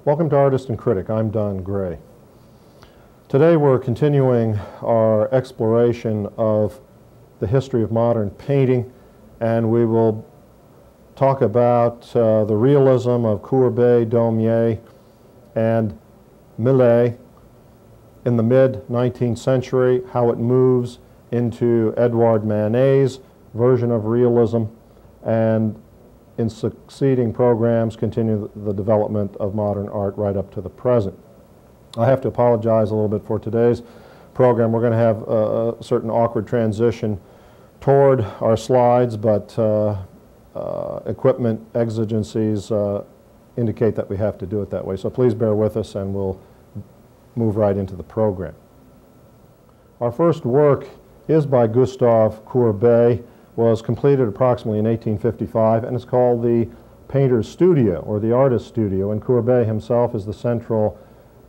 Welcome to Artist and Critic. I'm Don Gray. Today we're continuing our exploration of the history of modern painting, and we will talk about the realism of Courbet, Daumier, and Millet in the mid-19th century, how it moves into Edouard Manet's version of realism, and in succeeding programs continue the development of modern art right up to the present. I have to apologize a little bit for today's program. We're going to have a certain awkward transition toward our slides, but equipment exigencies indicate that we have to do it that way. So please bear with us and we'll move right into the program. Our first work is by Gustave Courbet, was completed approximately in 1855, and it's called the Painter's Studio, or the Artist's Studio, and Courbet himself is the central,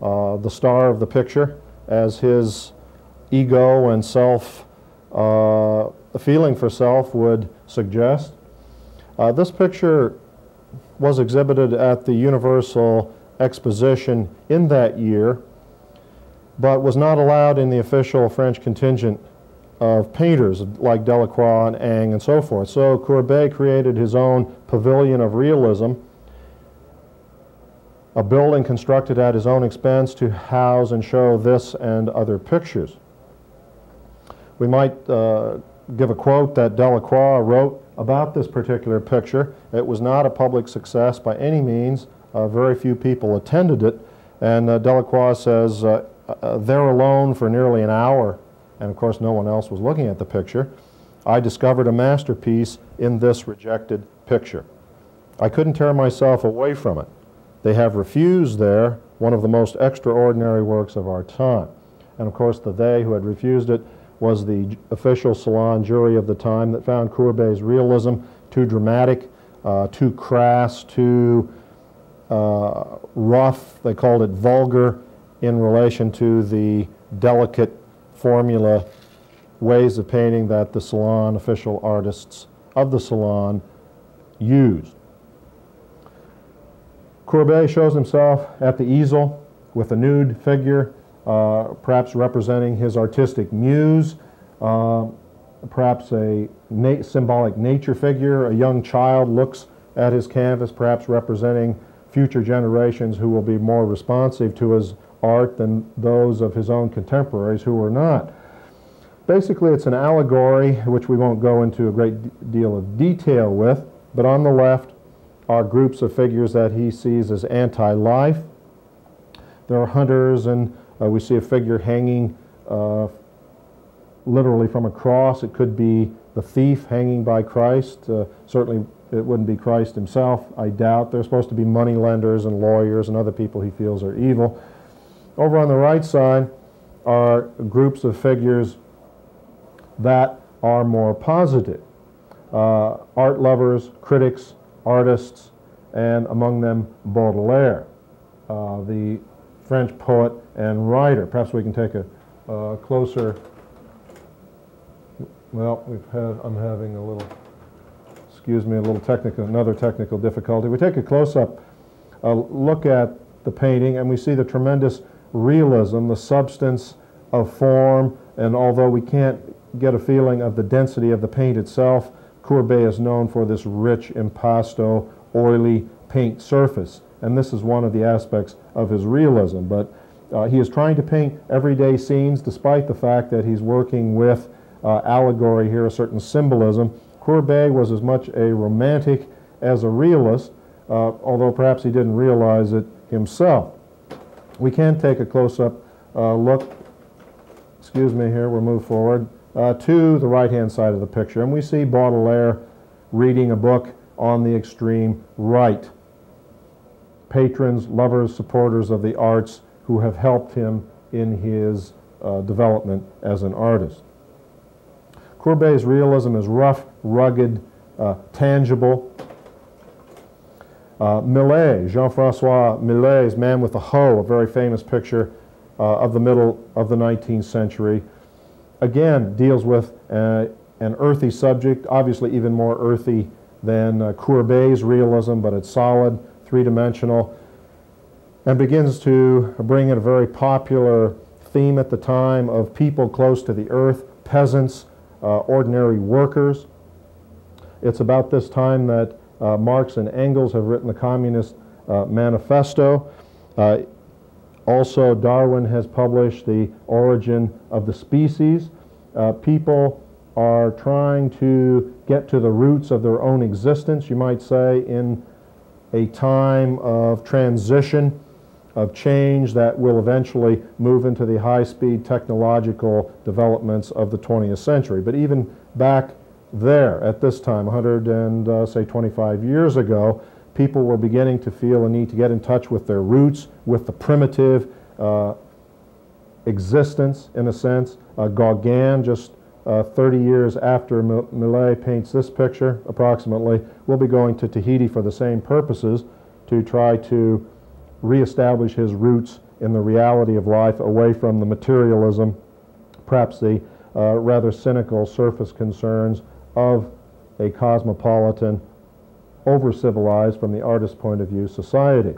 the star of the picture, as his ego and self, the feeling for self would suggest. This picture was exhibited at the Universal Exposition in that year, but was not allowed in the official French contingent of painters like Delacroix and Ingres and so forth. So Courbet created his own pavilion of realism, a building constructed at his own expense to house and show this and other pictures. We might give a quote that Delacroix wrote about this particular picture. It was not a public success by any means. Very few people attended it, and Delacroix says, there alone for nearly an hour, and of course no one else was looking at the picture, I discovered a masterpiece in this rejected picture. I couldn't tear myself away from it. They have refused there one of the most extraordinary works of our time. And of course the they who had refused it was the official salon jury of the time that found Courbet's realism too dramatic, too crass, too rough. They called it vulgar in relation to the delicate formula ways of painting that the salon official artists of the salon used. Courbet shows himself at the easel with a nude figure, perhaps representing his artistic muse, perhaps a symbolic nature figure. A young child looks at his canvas, perhaps representing future generations who will be more responsive to his art than those of his own contemporaries who were not. Basically, it's an allegory, which we won't go into a great deal of detail with, but on the left are groups of figures that he sees as anti-life. There are hunters, and we see a figure hanging literally from a cross. It could be the thief hanging by Christ. Certainly it wouldn't be Christ himself, I doubt. They're supposed to be money lenders and lawyers and other people he feels are evil. Over on the right side are groups of figures that are more positive. Art lovers, critics, artists, and among them Baudelaire, the French poet and writer. Perhaps we can take a closer, well, I'm having a little, excuse me, another technical difficulty. We take a close-up look at the painting, and we see the tremendous realism, the substance of form, and although we can't get a feeling of the density of the paint itself, Courbet is known for this rich, impasto, oily paint surface, and this is one of the aspects of his realism. But he is trying to paint everyday scenes despite the fact that he's working with allegory here, a certain symbolism. Courbet was as much a romantic as a realist, although perhaps he didn't realize it himself. We can take a close-up look, excuse me here, we'll move forward, to the right-hand side of the picture, and we see Baudelaire reading a book on the extreme right. Patrons, lovers, supporters of the arts who have helped him in his development as an artist. Courbet's realism is rough, rugged, tangible. Millet, Jean-Francois Millet's Man with the Hoe, a very famous picture of the middle of the 19th century, again deals with an earthy subject, obviously even more earthy than Courbet's realism, but it's solid, three-dimensional. and begins to bring in a very popular theme at the time of people close to the earth, peasants, ordinary workers. It's about this time that Marx and Engels have written the Communist Manifesto. Also, Darwin has published The Origin of the Species. People are trying to get to the roots of their own existence, you might say, in a time of transition, of change that will eventually move into the high-speed technological developments of the 20th century. But even back there, at this time, 25 years ago, people were beginning to feel a need to get in touch with their roots, with the primitive existence, in a sense. Gauguin, just 30 years after Millet paints this picture, approximately, will be going to Tahiti for the same purposes, to try to reestablish his roots in the reality of life, away from the materialism, perhaps the rather cynical surface concerns of a cosmopolitan, over-civilized, from the artist's point of view, society.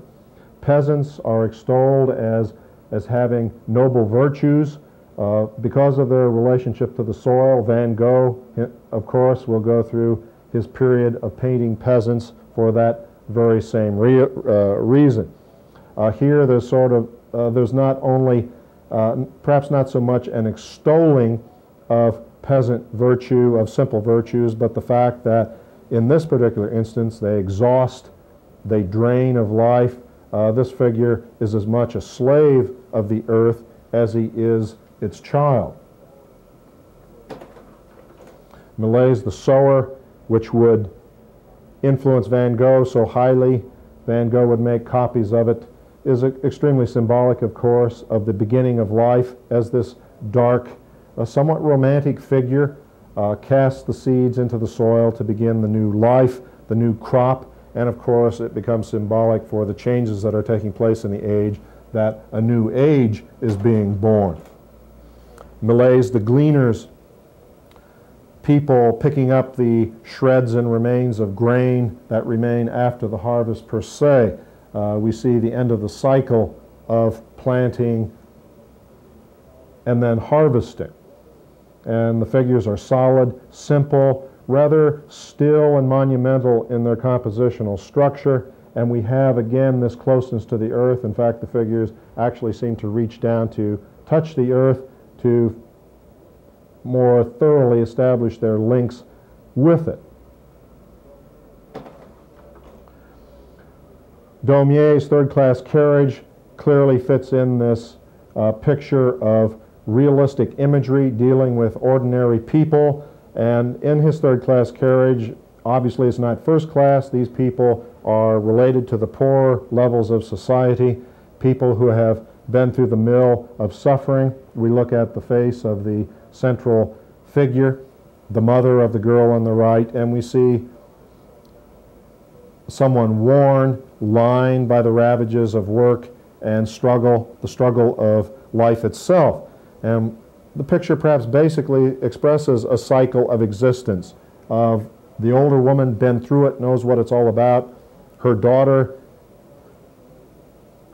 Peasants are extolled as having noble virtues because of their relationship to the soil. Van Gogh, of course, will go through his period of painting peasants for that very same reason. Here there's there's not only, perhaps not so much an extolling of peasant virtue, of simple virtues, but the fact that in this particular instance they exhaust, they drain of life. This figure is as much a slave of the earth as he is its child. Millet's The Sower, which would influence Van Gogh so highly, Van Gogh would make copies of it, is extremely symbolic, of course, of the beginning of life, as this dark, somewhat romantic figure casts the seeds into the soil to begin the new life, the new crop, and of course it becomes symbolic for the changes that are taking place in the age, that a new age is being born. Millet's The Gleaners, people picking up the shreds and remains of grain that remain after the harvest per se. We see the end of the cycle of planting and then harvesting. And the figures are solid, simple, rather still and monumental in their compositional structure. And we have, again, this closeness to the earth. In fact, the figures actually seem to reach down to touch the earth to more thoroughly establish their links with it. Daumier's Third-Class Carriage clearly fits in this picture of realistic imagery dealing with ordinary people. And in his Third-Class Carriage, obviously it's not first class. These people are related to the poorer levels of society, people who have been through the mill of suffering. We look at the face of the central figure, the mother of the girl on the right, and we see someone worn, lined by the ravages of work and struggle, the struggle of life itself. And the picture perhaps basically expresses a cycle of existence, of the older woman, been through it, knows what it's all about. Her daughter,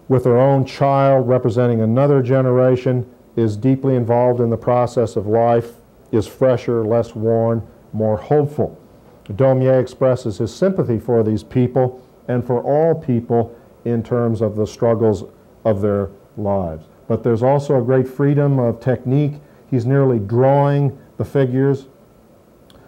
with her own child representing another generation, is deeply involved in the process of life, is fresher, less worn, more hopeful. Daumier expresses his sympathy for these people and for all people in terms of the struggles of their lives. But there's also a great freedom of technique. He's nearly drawing the figures.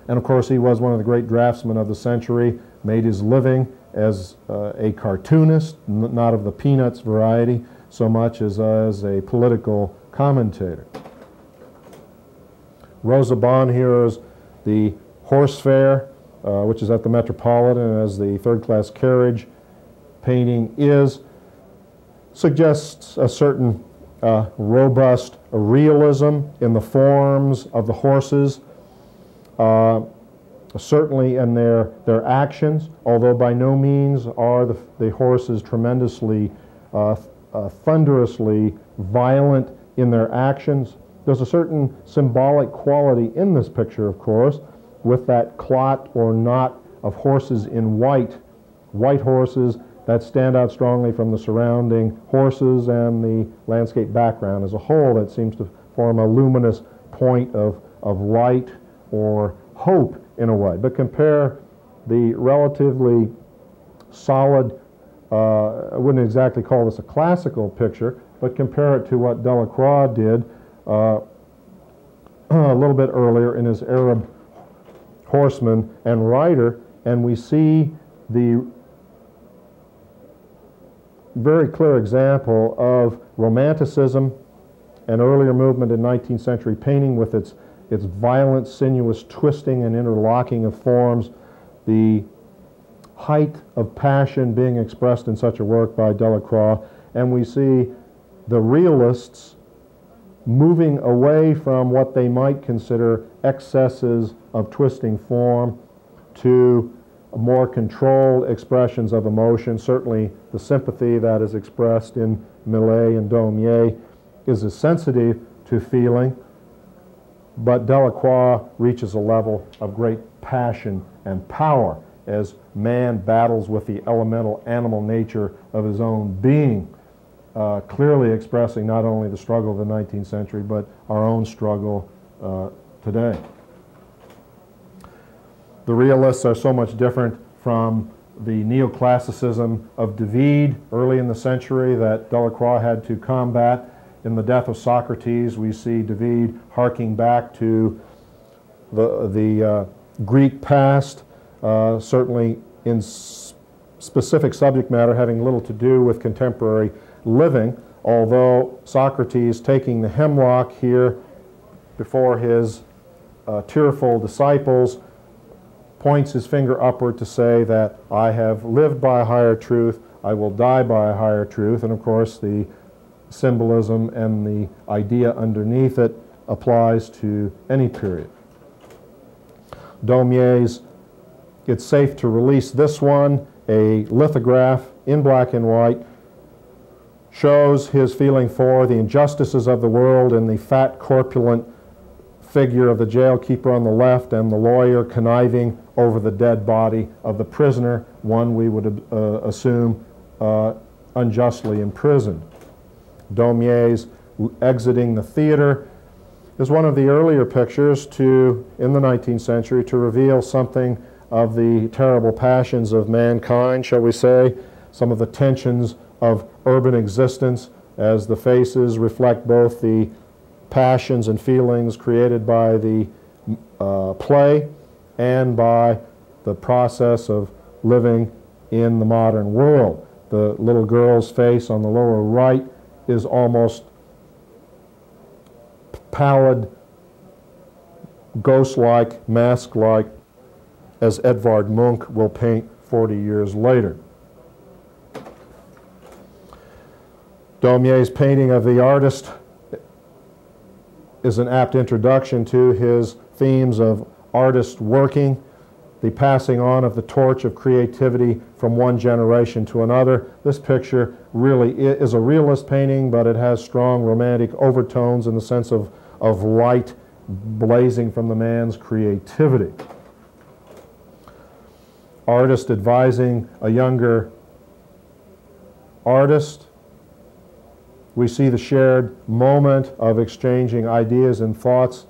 And of course, he was one of the great draftsmen of the century, made his living as a cartoonist, not of the Peanuts variety, so much as a political commentator. Rosa Bonheur's The Horse Fair, which is at the Metropolitan, as the Third-Class Carriage painting is, suggests a certain robust realism in the forms of the horses, certainly in their actions, although by no means are the horses tremendously, thunderously violent in their actions. There's a certain symbolic quality in this picture, of course, with that clot or knot of horses in white horses that stand out strongly from the surrounding horses and the landscape background as a whole that seems to form a luminous point of light or hope in a way. But compare the relatively solid, I wouldn't exactly call this a classical picture, but compare it to what Delacroix did a little bit earlier in his Arab horseman and rider, and we see the very clear example of Romanticism, an earlier movement in 19th century painting with its violent, sinuous twisting and interlocking of forms, the height of passion being expressed in such a work by Delacroix, and we see the realists moving away from what they might consider excesses of twisting form to more controlled expressions of emotion. Certainly the sympathy that is expressed in Millet and Daumier is sensitive to feeling, but Delacroix reaches a level of great passion and power as man battles with the elemental animal nature of his own being, clearly expressing not only the struggle of the 19th century, but our own struggle today. The realists are so much different from the neoclassicism of David early in the century that Delacroix had to combat. In the death of Socrates, we see David harking back to the Greek past, certainly in specific subject matter having little to do with contemporary living, although Socrates, taking the hemlock here before his tearful disciples, points his finger upward to say that I have lived by a higher truth, I will die by a higher truth, and of course the symbolism and the idea underneath it applies to any period. Daumier's It's Safe to Release This One, a lithograph in black and white, shows his feeling for the injustices of the world and the fat, corpulent figure of the jailkeeper on the left and the lawyer conniving over the dead body of the prisoner, one we would assume unjustly imprisoned. Daumier's Exiting the Theater is one of the earlier pictures in the 19th century to reveal something of the terrible passions of mankind, shall we say, some of the tensions of urban existence as the faces reflect both the passions and feelings created by the play and by the process of living in the modern world. The little girl's face on the lower right is almost pallid, ghost-like, mask-like, as Edvard Munch will paint 40 years later. Daumier's painting of the artist is an apt introduction to his themes of artist working, the passing on of the torch of creativity from one generation to another. This picture really is a realist painting, but it has strong romantic overtones in the sense of light blazing from the man's creativity. Artist advising a younger artist. We see the shared moment of exchanging ideas and thoughts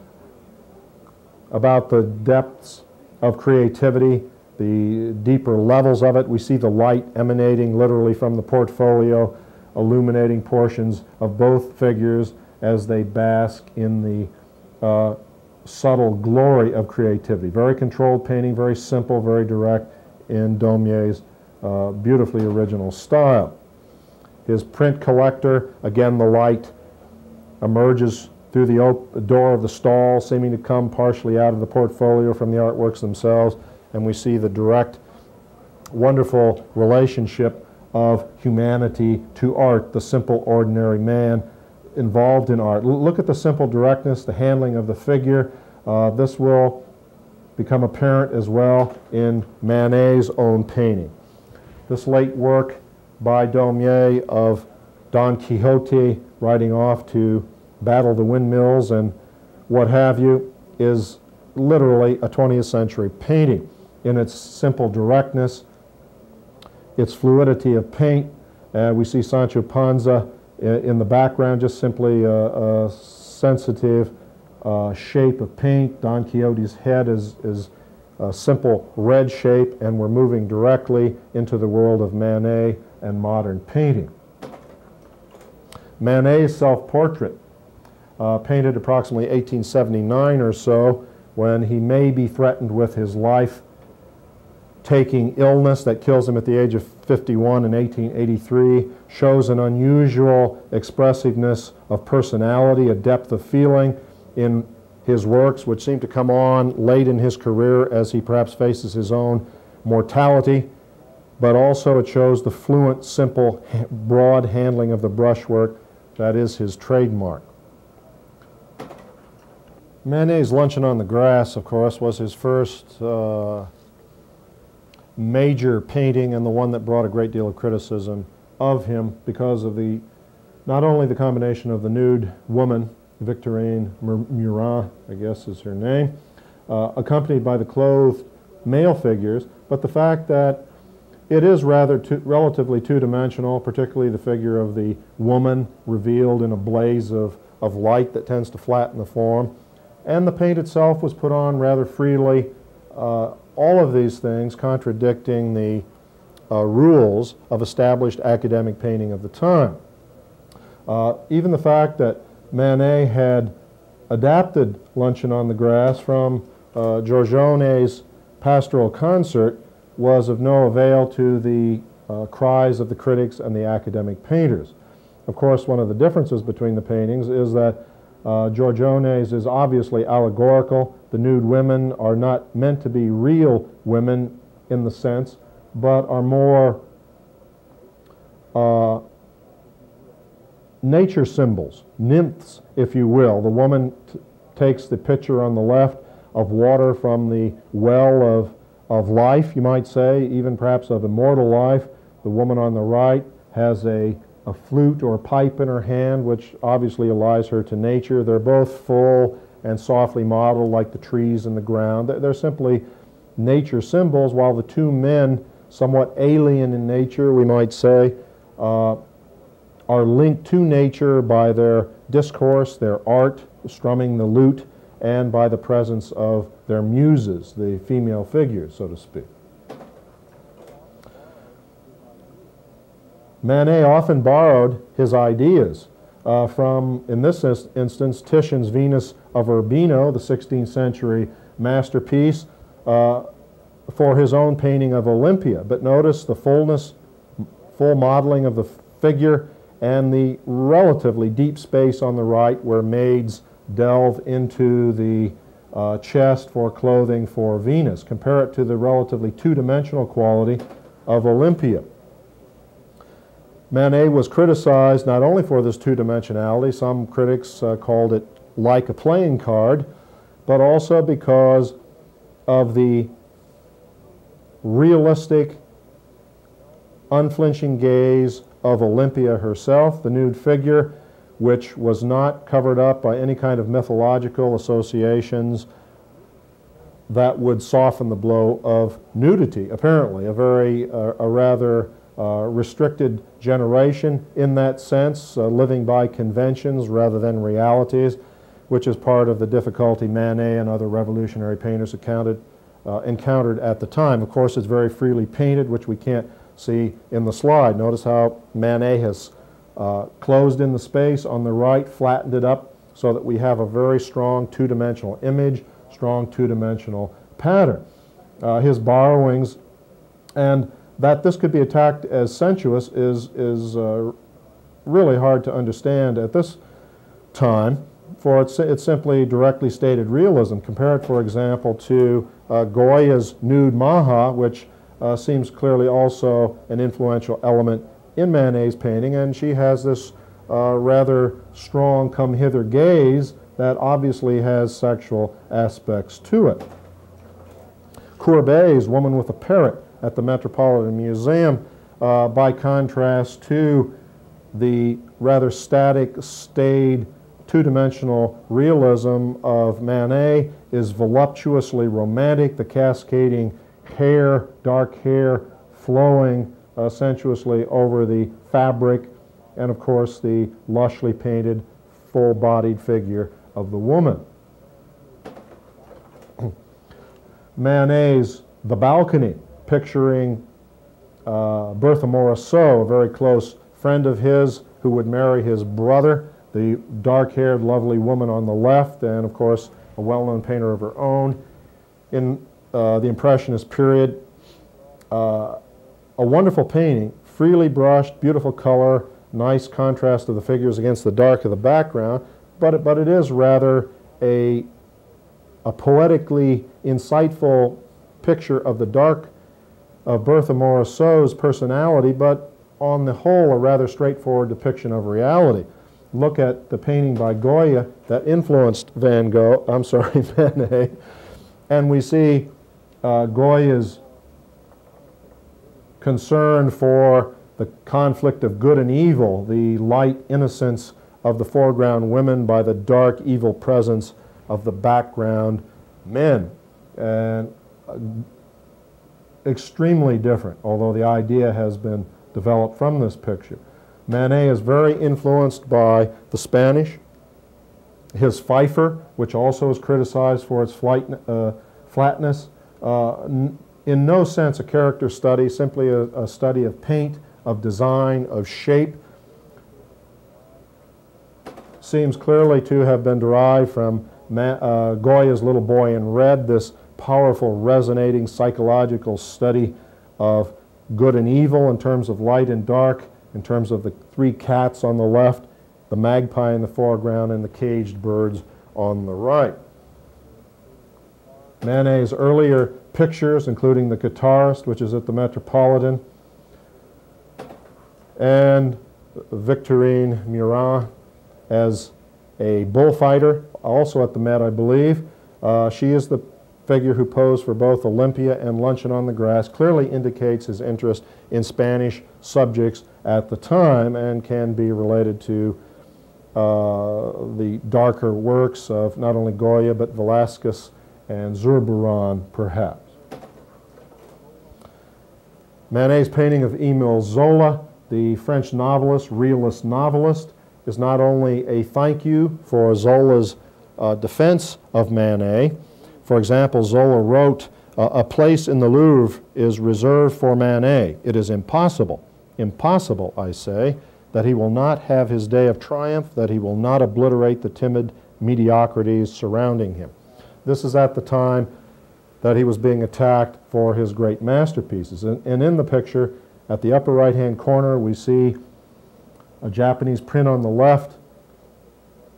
about the depths of creativity, the deeper levels of it. We see the light emanating literally from the portfolio, illuminating portions of both figures as they bask in the subtle glory of creativity. Very controlled painting, very simple, very direct in Daumier's beautifully original style. His print collector, again the light emerges through the door of the stall, seeming to come partially out of the portfolio from the artworks themselves, and we see the direct, wonderful relationship of humanity to art, the simple, ordinary man involved in art. Look at the simple directness, the handling of the figure. This will become apparent as well in Manet's own painting. This late work by Daumier of Don Quixote riding off to battle the windmills and what have you is literally a 20th century painting in its simple directness, its fluidity of paint. We see Sancho Panza in the background, just simply a sensitive shape of paint. Don Quixote's head is a simple red shape, and we're moving directly into the world of Manet and modern painting. Manet's self-portrait, painted approximately 1879 or so, when he may be threatened with his life-taking illness that kills him at the age of 51 in 1883, shows an unusual expressiveness of personality, a depth of feeling in his works, which seem to come on late in his career as he perhaps faces his own mortality, but also it shows the fluent, simple, broad handling of the brushwork that is his trademark. Manet's Luncheon on the Grass, of course, was his first major painting, and the one that brought a great deal of criticism of him because of not only the combination of the nude woman, Victorine Murat, I guess is her name, accompanied by the clothed male figures, but the fact that it is relatively two-dimensional, particularly the figure of the woman revealed in a blaze of light that tends to flatten the form. And the paint itself was put on rather freely, all of these things contradicting the rules of established academic painting of the time. Even the fact that Manet had adapted Luncheon on the Grass from Giorgione's Pastoral Concert was of no avail to the cries of the critics and the academic painters. Of course, one of the differences between the paintings is that Giorgione's is obviously allegorical. The nude women are not meant to be real women in the sense, but are more nature symbols, nymphs, if you will. The woman takes the picture on the left of water from the well of life, you might say, even perhaps of immortal life. The woman on the right has a flute or pipe in her hand, which obviously allies her to nature. They're both full and softly modeled like the trees and the ground. They're simply nature symbols, while the two men, somewhat alien in nature, we might say, are linked to nature by their discourse, their art, strumming the lute, and by the presence of their muses, the female figures, so to speak. Manet often borrowed his ideas from, in this instance, Titian's Venus of Urbino, the 16th century masterpiece, for his own painting of Olympia. But notice the full modeling of the figure and the relatively deep space on the right where maids delve into the chest for clothing for Venus. Compare it to the relatively two-dimensional quality of Olympia. Manet was criticized not only for this two-dimensionality, some critics called it like a playing card, but also because of the realistic, unflinching gaze of Olympia herself, the nude figure, which was not covered up by any kind of mythological associations that would soften the blow of nudity, apparently. A rather restricted generation in that sense, living by conventions rather than realities, which is part of the difficulty Manet and other revolutionary painters encountered at the time. Of course, it's very freely painted, which we can't see in the slide. Notice how Manet has closed in the space on the right, flattened it up so that we have a very strong two-dimensional image, strong two-dimensional pattern. His borrowings, and that this could be attacked as sensuous is really hard to understand at this time, for it's simply directly stated realism. Compare it, for example, to Goya's nude Maha, which seems clearly also an influential element in Manet's painting, and she has this rather strong come-hither gaze that obviously has sexual aspects to it. Courbet's Woman with a Parrot at the Metropolitan Museum, by contrast to the rather static, staid, two-dimensional realism of Manet, is voluptuously romantic. The cascading hair, dark hair, flowing sensuously over the fabric and, of course, the lushly painted, full-bodied figure of the woman. Manet's The Balcony, picturing Bertha Morisot, a very close friend of his who would marry his brother, the dark-haired, lovely woman on the left, and, of course, a well-known painter of her own. In the Impressionist period, a wonderful painting, freely brushed, beautiful color, nice contrast of the figures against the dark of the background, but it is rather a poetically insightful picture of the dark of Bertha Morisot's personality, but on the whole a rather straightforward depiction of reality. Look at the painting by Goya that influenced Manet, and we see Goya's concern for the conflict of good and evil, the light innocence of the foreground women by the dark evil presence of the background men. And extremely different, although the idea has been developed from this picture. Manet is very influenced by the Spanish. His Pfeiffer, which also is criticized for its flatness, in no sense a character study, simply a study of paint, of design, of shape, seems clearly to have been derived from Goya's Little Boy in Red, this powerful, resonating psychological study of good and evil in terms of light and dark, in terms of the three cats on the left, the magpie in the foreground, and the caged birds on the right. Manet's earlier pictures, including The Guitarist, which is at the Metropolitan, and Victorine Murat as a bullfighter, also at the Met, I believe. She is the figure who posed for both Olympia and Luncheon on the Grass, clearly indicates his interest in Spanish subjects at the time and can be related to the darker works of not only Goya but Velázquez and Zurburan, perhaps. Manet's painting of Émile Zola, the French novelist, realist novelist, is not only a thank you for Zola's defense of Manet. For example, Zola wrote, "A place in the Louvre is reserved for Manet. It is impossible, impossible, I say, that he will not have his day of triumph, that he will not obliterate the timid mediocrities surrounding him." This is at the time that he was being attacked for his great masterpieces. And in the picture, at the upper right-hand corner, we see a Japanese print on the left,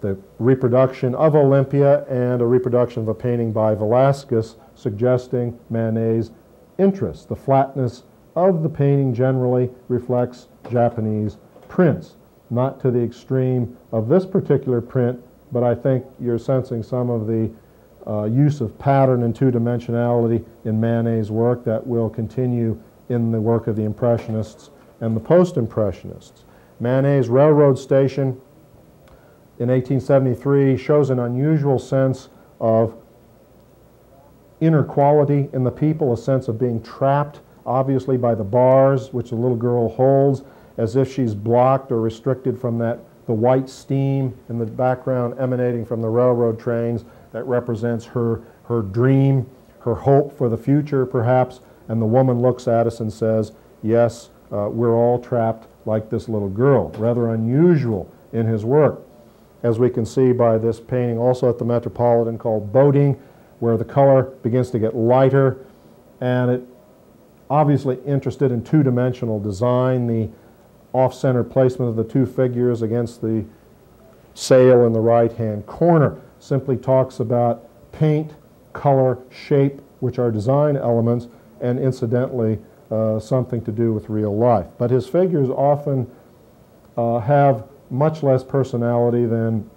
the reproduction of Olympia, and a reproduction of a painting by Velázquez suggesting Manet's interest. The flatness of the painting generally reflects Japanese prints, not to the extreme of this particular print, but I think you're sensing some of the use of pattern and two-dimensionality in Manet's work that will continue in the work of the Impressionists and the Post-Impressionists. Manet's railroad station in 1873 shows an unusual sense of inner quality in the people, a sense of being trapped, obviously, by the bars which the little girl holds, as if she's blocked or restricted from the white steam in the background emanating from the railroad trains that represents her dream, her hope for the future, perhaps, and the woman looks at us and says, yes, we're all trapped like this little girl. Rather unusual in his work, as we can see by this painting also at the Metropolitan called Boating, where the color begins to get lighter, and it obviously interested in two-dimensional design, the off-center placement of the two figures against the sail in the right-hand corner. Simply talks about paint, color, shape, which are design elements, and incidentally something to do with real life. But his figures often have much less personality than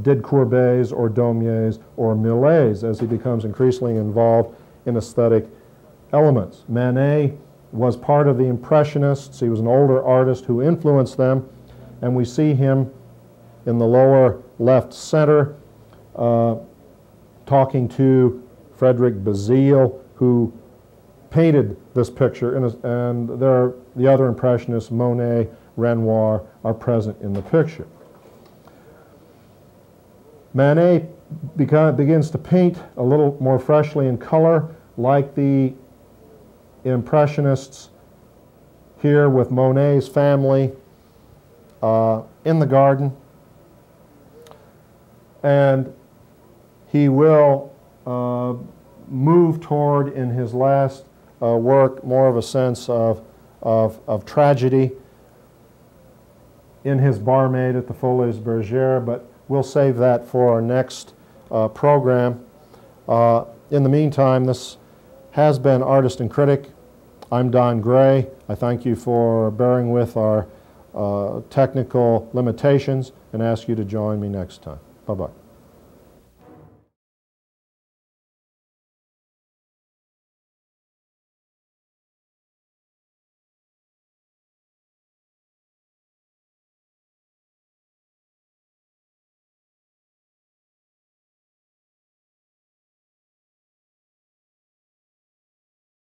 did Courbet's or Daumier's or Millet's, as he becomes increasingly involved in aesthetic elements. Manet was part of the Impressionists. He was an older artist who influenced them, and we see him in the lower left center talking to Frederic Bazille, who painted this picture, and there are the other Impressionists, Monet, Renoir, are present in the picture. Manet begins to paint a little more freshly in color, like the Impressionists here with Monet's family in the garden. And he will move toward, in his last work, more of a sense of tragedy in his Barmaid at the Folies Bergère, but we'll save that for our next program. In the meantime, this has been Artist and Critic. I'm Don Gray. I thank you for bearing with our technical limitations and ask you to join me next time. Bye-bye.